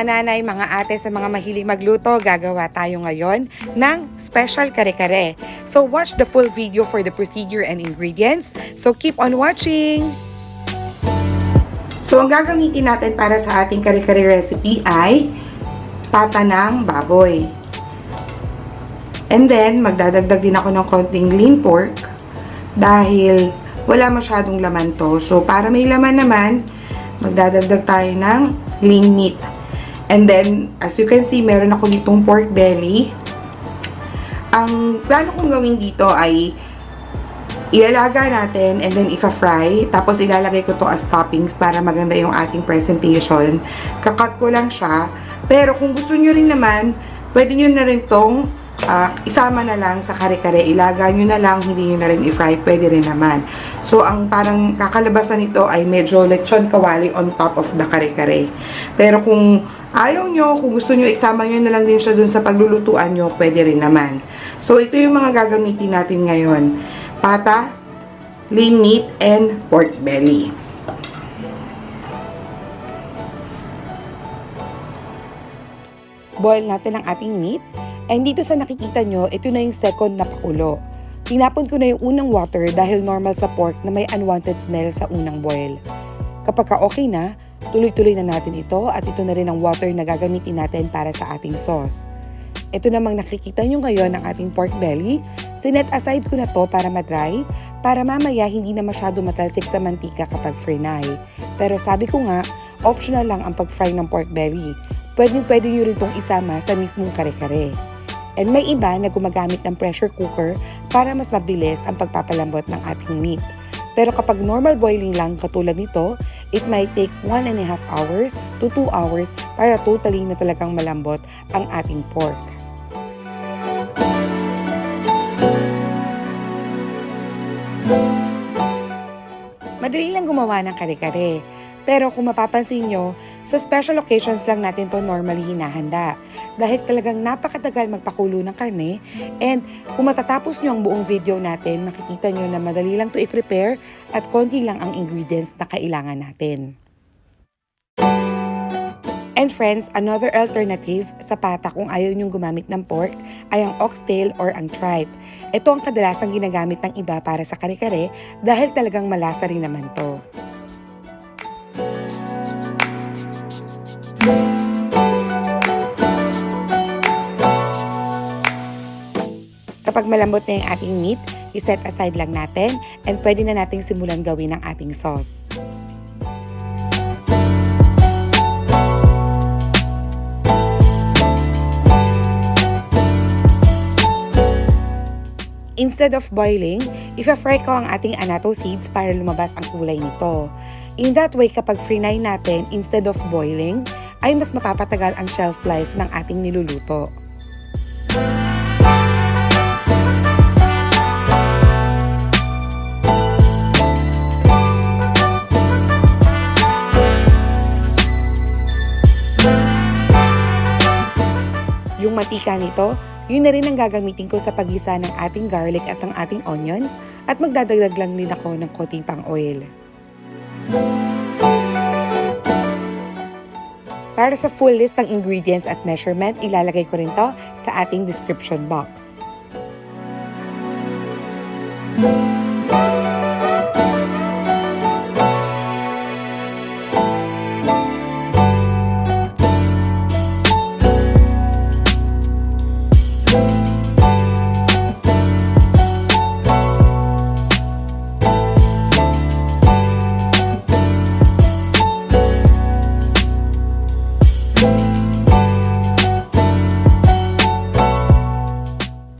mga nanay, mga ate sa mga mahilig magluto, gagawa tayo ngayon ng special kare-kare. So watch the full video for the procedure and ingredients. So keep on watching! So ang gagamitin natin para sa ating kare-kare recipe ay pata ng baboy. And then, magdadagdag din ako ng konting lean pork dahil wala masyadong laman to. So para may laman naman, magdadagdag tayo ng lean meat. And then, as you can see, meron ako ditong pork belly. Ang plano kong gawin dito ay ilalaga natin and then ipa-fry. Tapos ilalagay ko to as toppings para maganda yung ating presentation. Kakat ko lang siya. Pero kung gusto nyo rin naman, pwede nyo na rin tong isama na lang sa kare-kare. Ilaga nyo na lang, hindi nyo na rin i-fry. Pwede rin naman. So, ang parang kakalabasan nito ay medyo lechon kawali on top of the kare-kare. Pero kung ayaw nyo, kung gusto nyo, isama nyo na lang din siya dun sa paglulutuan nyo, pwede rin naman. So, ito yung mga gagamitin natin ngayon. Pata, lean meat, and pork belly. Boil natin ang ating meat. And dito sa nakikita nyo, ito na yung second na pakulo. Tinapon ko na yung unang water dahil normal sa pork na may unwanted smell sa unang boil. Kapag okay na, tuloy-tuloy na natin ito at ito na rin ang water na gagamitin natin para sa ating sauce. Ito namang nakikita nyo ngayon ang ating pork belly. Sinet aside ko na to para madry, para mamaya hindi na masyado matalsik sa mantika kapag fry. Pero sabi ko nga, optional lang ang pag-fry ng pork belly. Pwede nyo rin itong isama sa mismong kare-kare. And may iba na gumagamit ng pressure cooker para mas mabilis ang pagpapalambot ng ating meat. Pero kapag normal boiling lang katulad nito, it might take 1.5 hours to 2 hours para totally na talagang malambot ang ating pork. Madali lang gumawa ng kare-kare. Pero kung mapapansin nyo, sa special occasions lang natin to normally hinahanda. Dahil talagang napakatagal magpakulo ng karne. And kung matatapos nyo ang buong video natin, makikita nyo na madali lang to i-prepare at konti lang ang ingredients na kailangan natin. And friends, another alternative sa pata kung ayaw nyong gumamit ng pork ay ang oxtail or ang tripe. Ito ang kadalasang ginagamit ng iba para sa kare-kare dahil talagang malasa rin naman to. Kapag malambot na yung ating meat, iset aside lang natin and pwede na nating simulan gawin ang ating sauce. Instead of boiling, ipa-fry ko ang ating Annato Seeds para lumabas ang kulay nito. In that way, kapag fry natin, instead of boiling, ay mas mapapatagal ang shelf life ng ating niluluto. Yung mantika nito, yun na rin ang gagamitin ko sa paggisa ng ating garlic at ng ating onions at magdadagdag lang din ako ng konting pang oil. Para sa full list ng ingredients at measurement, ilalagay ko rin to sa ating description box.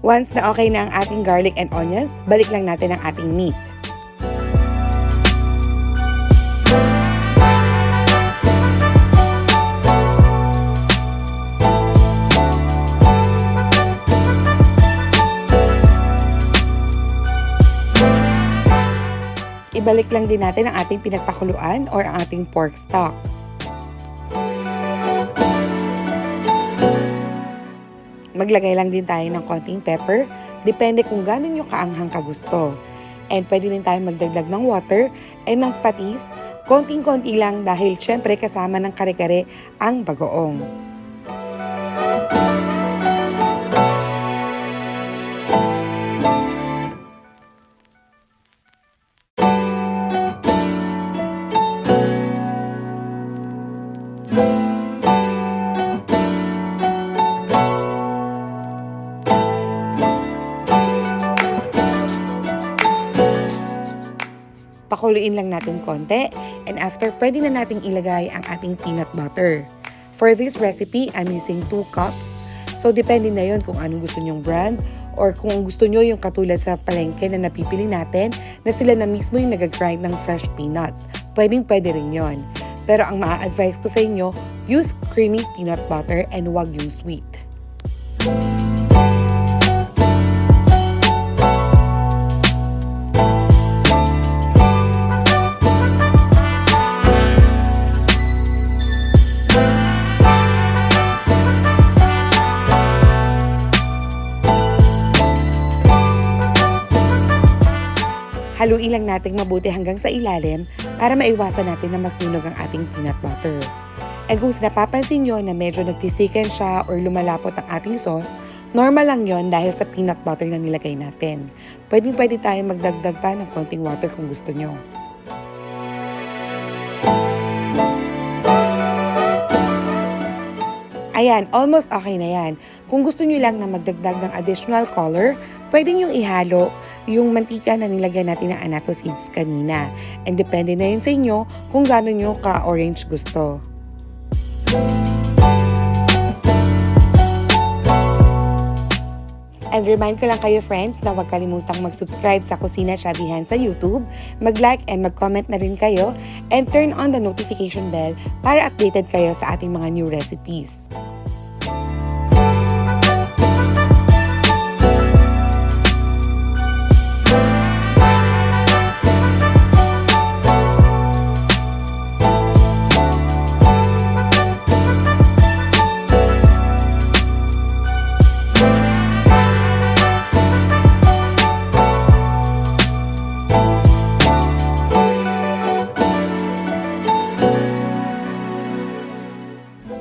Once na okay na ang ating garlic and onions, balik lang natin ang ating meat. Ibalik lang din natin ang ating pinagpakuluan or ang ating pork stock. Maglagay lang din tayo ng konting pepper, depende kung gano'n nyo kaanghang kagusto. And pwede rin tayo magdagdag ng water and ng patis Konting-konti lang dahil syempre kasama ng kare-kare ang bagoong. Pakuluin lang natin konti, and after, pwede na nating ilagay ang ating peanut butter. For this recipe, I'm using 2 cups. So, depende na yon kung anong gusto nyong brand, or kung gusto nyo yung katulad sa palengke na napipili natin, na sila na mismo yung nag-grind ng fresh peanuts. Pwede rin yon. Pero ang maa-advise ko sa inyo, use creamy peanut butter and wag yung sweet. Haluin lang natin mabuti hanggang sa ilalim para maiwasan natin na masunog ang ating peanut butter. And kung napapansin nyo na medyo nagtithicken siya or lumalapot ang ating sauce, normal lang yon dahil sa peanut butter na nilagay natin. Pwede tayo magdagdag pa ng konting water kung gusto nyo. Ayan, almost okay na yan. Kung gusto nyo lang na magdagdag ng additional color, pwede nyo ihalo yung mantika na nilagyan natin ng Annato Seeds kanina. And depende na yun sa inyo kung gaano nyo ka-orange gusto. And remind ko lang kayo friends na huwag kalimutang mag-subscribe sa Kusina Shabihan sa YouTube, mag-like and mag-comment na rin kayo, and turn on the notification bell para updated kayo sa ating mga new recipes.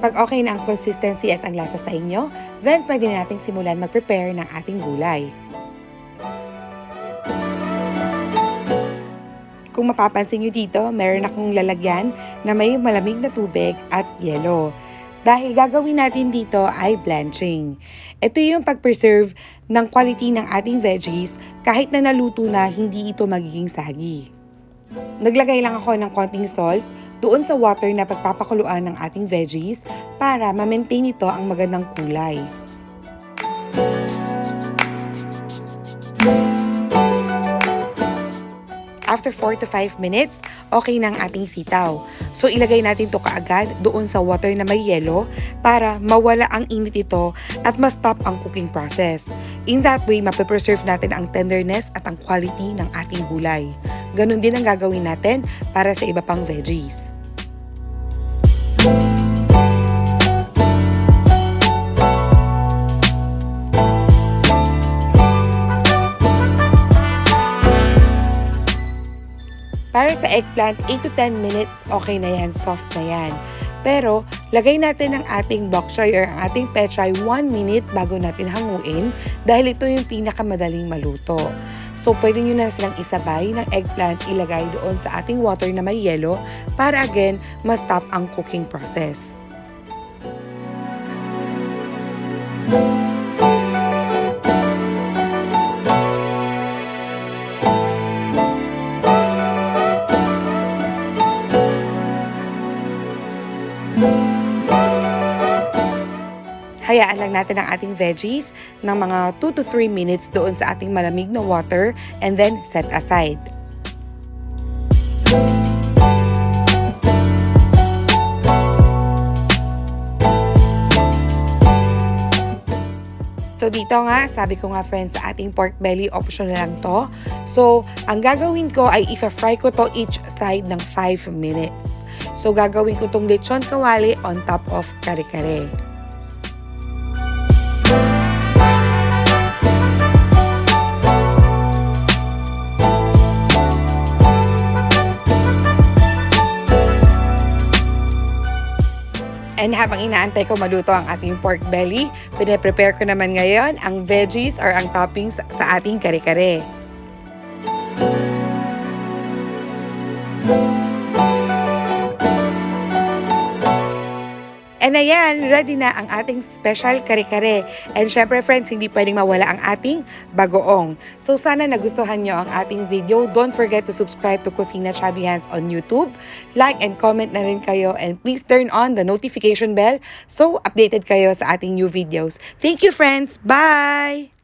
Pag okay na ang consistency at ang lasa sa inyo, then pwede na nating simulan mag-prepare ng ating gulay. Kung mapapansin nyo dito, meron akong lalagyan na may malamig na tubig at yelo. Dahil gagawin natin dito ay blanching. Ito yung pag-preserve ng quality ng ating veggies kahit na naluto na hindi ito magiging sagi. Naglagay lang ako ng konting salt doon sa water na pagpapakuluan ng ating veggies para ma-maintain ito ang magandang kulay. After 4 to 5 minutes, okay na ang ating sitaw. So ilagay natin ito kaagad doon sa water na may yelo para mawala ang init ito at ma-stop ang cooking process. In that way, mapipreserve natin ang tenderness at ang quality ng ating gulay. Ganon din ang gagawin natin para sa iba pang veggies. Para sa eggplant, 8 to 10 minutes, okay na yan, soft na yan. Pero, lagay natin ang ating bok choy or ang ating petchay 1 minute bago natin hanguin dahil ito yung pinakamadaling maluto. So, pwede nyo na silang isabay ng eggplant ilagay doon sa ating water na may yelo para again, ma-stop ang cooking process. Hayaan lang natin ang ating veggies ng mga 2 to 3 minutes doon sa ating malamig na water and then set aside. So dito nga, sabi ko nga friends, sa ating pork belly, optional lang to. So, ang gagawin ko ay i-fry ko to each side ng 5 minutes. So, gagawin ko tong lechon kawali on top of kare kare. And habang inaantay ko maluto ang ating pork belly, pine-prepare ko naman ngayon ang veggies or ang toppings sa ating kare-kare. And ayan, ready na ang ating special kare-kare. And syempre friends, hindi pwedeng mawala ang ating bagoong. So sana nagustuhan nyo ang ating video. Don't forget to subscribe to Kusina Chubby Hands on YouTube. Like and comment na rin kayo. And please turn on the notification bell so updated kayo sa ating new videos. Thank you friends! Bye!